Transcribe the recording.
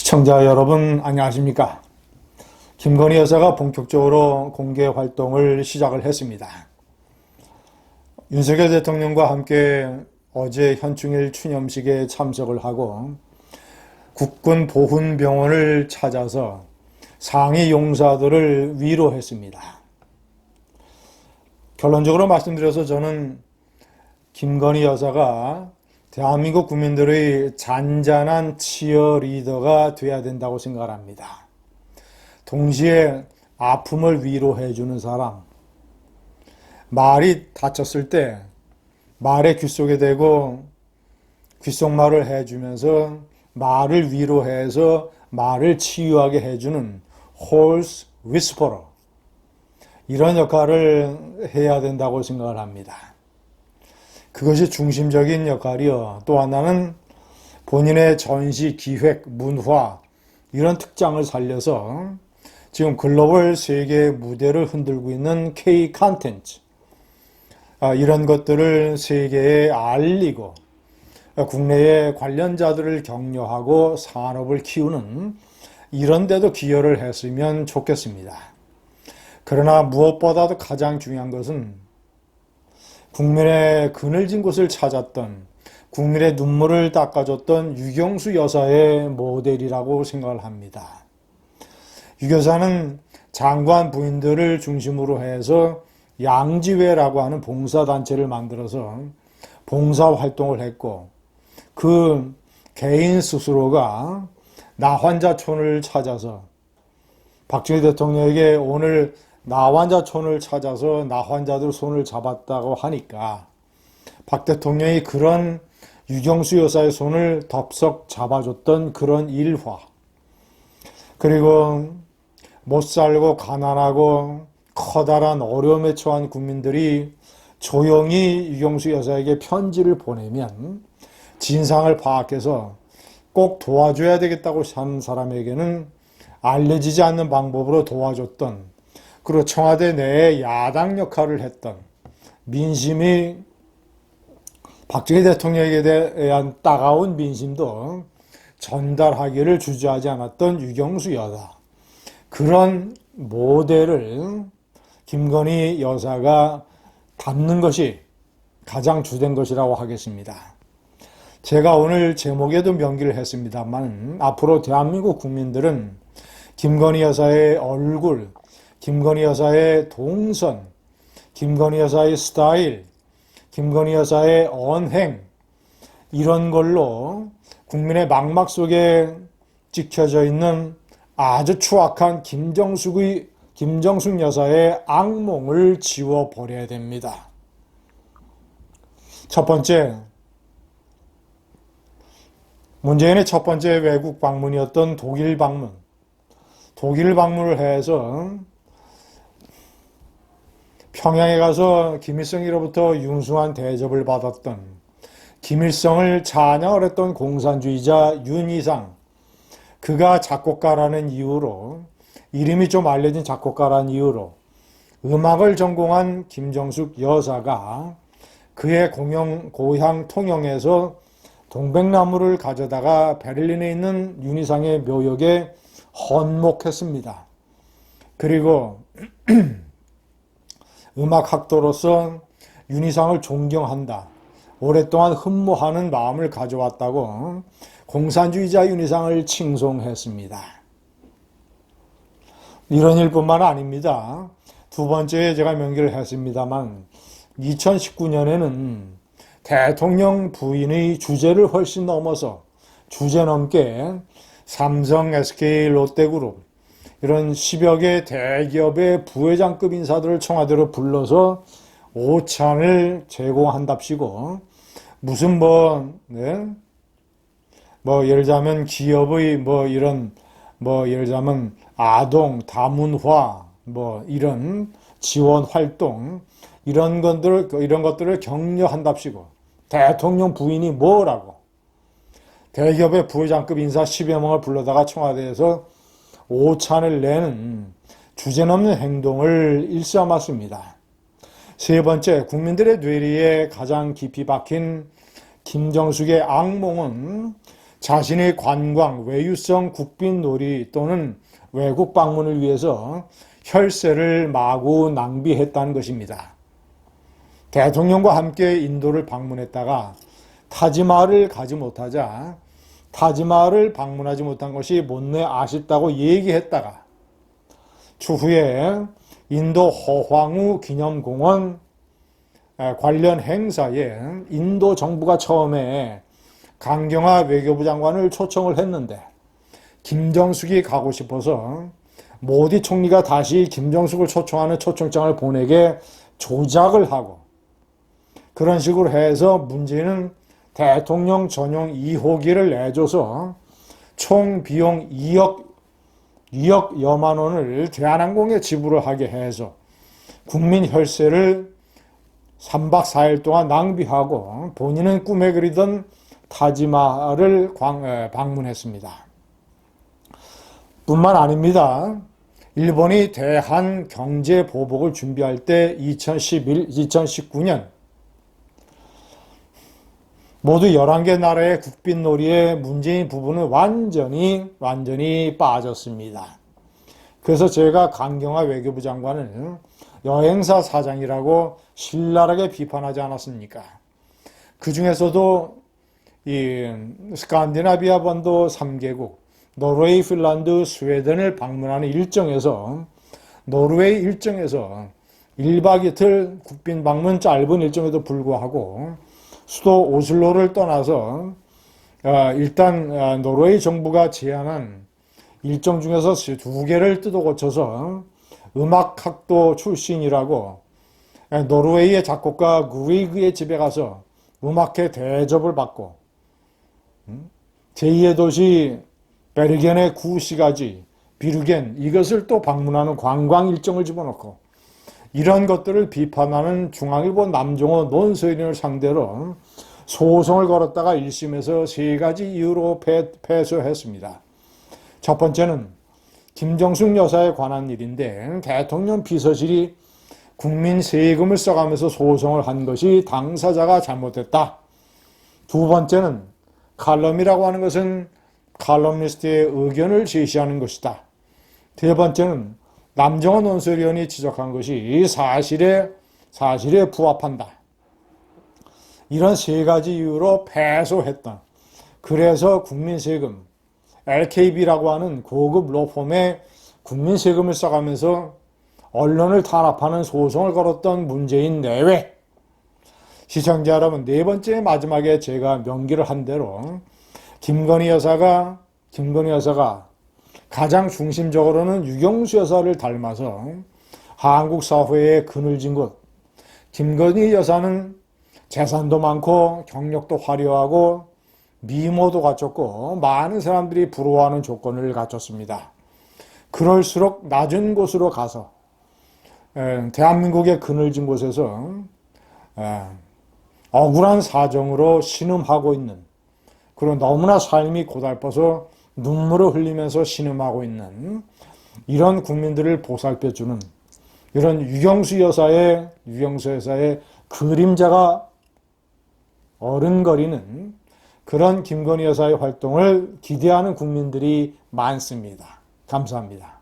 시청자 여러분 안녕하십니까? 김건희 여사가 본격적으로 공개 활동을 시작을 했습니다. 윤석열 대통령과 함께 어제 현충일 추념식에 참석을 하고 국군 보훈병원을 찾아서 상위 용사들을 위로했습니다. 결론적으로 말씀드려서 저는 김건희 여사가 대한민국 국민들의 잔잔한 치어리더가 돼야 된다고 생각을 합니다. 동시에 아픔을 위로해주는 사람, 말이 다쳤을 때 말에 귓속에 대고 귓속말을 해주면서 말을 위로해서 말을 치유하게 해주는 horse whisperer, 이런 역할을 해야 된다고 생각을 합니다. 그것이 중심적인 역할이요. 또 하나는 본인의 전시, 기획, 문화 이런 특장을 살려서 지금 글로벌 세계 무대를 흔들고 있는 K 컨텐츠, 이런 것들을 세계에 알리고 국내의 관련자들을 격려하고 산업을 키우는 이런 데도 기여를 했으면 좋겠습니다. 그러나 무엇보다도 가장 중요한 것은 국민의 그늘진 곳을 찾았던, 국민의 눈물을 닦아줬던 유경수 여사의 모델이라고 생각을 합니다. 유 여사는 장관 부인들을 중심으로 해서 양지회라고 하는 봉사단체를 만들어서 봉사활동을 했고, 그 개인 스스로가 나환자촌을 찾아서 박정희 대통령에게 오늘 나환자촌을 찾아서 나환자들 손을 잡았다고 하니까 박 대통령이 그런 유경수 여사의 손을 덥석 잡아줬던 그런 일화, 그리고 못살고 가난하고 커다란 어려움에 처한 국민들이 조용히 유경수 여사에게 편지를 보내면 진상을 파악해서 꼭 도와줘야 되겠다고 한 사람에게는 알려지지 않는 방법으로 도와줬던, 그리고 청와대 내에 야당 역할을 했던, 민심이 박정희 대통령에게 대한 따가운 민심도 전달하기를 주저하지 않았던 유경수 여사, 그런 모델을 김건희 여사가 담는 것이 가장 주된 것이라고 하겠습니다. 제가 오늘 제목에도 명기를 했습니다만 앞으로 대한민국 국민들은 김건희 여사의 얼굴, 김건희 여사의 동선, 김건희 여사의 스타일, 김건희 여사의 언행, 이런 걸로 국민의 망막 속에 찍혀져 있는 아주 추악한 김정숙 여사의 악몽을 지워버려야 됩니다. 첫 번째, 문재인의 첫 번째 외국 방문이었던 독일 방문. 독일 방문을 해서 평양에 가서 김일성으로부터 융숭한 대접을 받았던, 김일성을 찬양을 했던 공산주의자 윤희상, 그가 작곡가라는 이유로, 이름이 좀 알려진 작곡가라는 이유로 음악을 전공한 김정숙 여사가 그의 고향 통영에서 동백나무를 가져다가 베를린에 있는 윤희상의 묘역에 헌목했습니다. 그리고 음악학도로서 윤희상을 존경한다, 오랫동안 흠모하는 마음을 가져왔다고 공산주의자 윤희상을 칭송했습니다. 이런 일뿐만 아닙니다. 두 번째에 제가 명기를 했습니다만 2019년에는 대통령 부인의 주제를 훨씬 넘어서 주제 넘게 삼성, SK, 롯데그룹 이런 10여 개 대기업의 부회장급 인사들을 청와대로 불러서 오찬을 제공한답시고, 무슨 예를 들자면 기업의 예를 들자면 아동, 다문화, 이런 지원 활동, 이런 것들을 격려한답시고, 대통령 부인이 뭐라고 대기업의 부회장급 인사 10여 명을 불러다가 청와대에서 오찬을 내는 주제넘는 행동을 일삼았습니다. 세 번째, 국민들의 뇌리에 가장 깊이 박힌 김정숙의 악몽은 자신의 관광, 외유성 국빈놀이 또는 외국 방문을 위해서 혈세를 마구 낭비했다는 것입니다. 대통령과 함께 인도를 방문했다가 타지마할을 가지 못하자 타지마할을 방문하지 못한 것이 못내 아쉽다고 얘기했다가 추후에 인도 허황우 기념공원 관련 행사에 인도 정부가 처음에 강경화 외교부 장관을 초청을 했는데 김정숙이 가고 싶어서 모디 총리가 다시 김정숙을 초청하는 초청장을 보내게 조작을 하고 그런 식으로 해서 문재인은 대통령 전용 2호기를 내줘서 총 비용 2억여만 원을 대한항공에 지불을 하게 해서 국민 혈세를 3박 4일 동안 낭비하고 본인은 꿈에 그리던 타지마할을 방문했습니다. 뿐만 아닙니다. 일본이 대한 경제 보복을 준비할 때 2019년 모두 11개 나라의 국빈놀이에 문재인 부부는 완전히 빠졌습니다. 그래서 제가 강경화 외교부 장관을 여행사 사장이라고 신랄하게 비판하지 않았습니까? 그 중에서도 이 스칸디나비아 번도 3개국, 노르웨이, 핀란드, 스웨덴을 방문하는 일정에서 노르웨이 일정에서 1박 이틀 국빈 방문 짧은 일정에도 불구하고 수도 오슬로를 떠나서 일단 노르웨이 정부가 제안한 일정 중에서 2개를 뜯어 고쳐서 음악학도 출신이라고 노르웨이의 작곡가 구리그의 집에 가서 음악회 대접을 받고 제2의 도시 베르겐의 구시가지, 비르겐 이것을 또 방문하는 관광 일정을 집어넣고 이런 것들을 비판하는 중앙일보 남종호 논설위원을 상대로 소송을 걸었다가 1심에서 3가지 이유로 패소했습니다. 첫 번째는 김정숙 여사에 관한 일인데 대통령 비서실이 국민 세금을 써가면서 소송을 한 것이 당사자가 잘못됐다. 두 번째는 칼럼이라고 하는 것은 칼럼니스트의 의견을 제시하는 것이다. 세 번째는 남정원 논설위원이 지적한 것이 사실에 부합한다. 이런 3가지 이유로 패소했다. 그래서 국민세금, LKB라고 하는 고급 로펌에 국민세금을 써가면서 언론을 탄압하는 소송을 걸었던 문재인 내외. 시청자 여러분, 4번째 마지막에 제가 명기를 한 대로 김건희 여사가 가장 중심적으로는 유경수 여사를 닮아서 한국 사회에 그늘진 곳. 김건희 여사는 재산도 많고 경력도 화려하고 미모도 갖췄고 많은 사람들이 부러워하는 조건을 갖췄습니다. 그럴수록 낮은 곳으로 가서 대한민국의 그늘진 곳에서 억울한 사정으로 신음하고 있는, 그리고 너무나 삶이 고달퍼서 눈물을 흘리면서 신음하고 있는 이런 국민들을 보살펴주는 이런 유경수 여사의 그림자가 어른거리는 그런 김건희 여사의 활동을 기대하는 국민들이 많습니다. 감사합니다.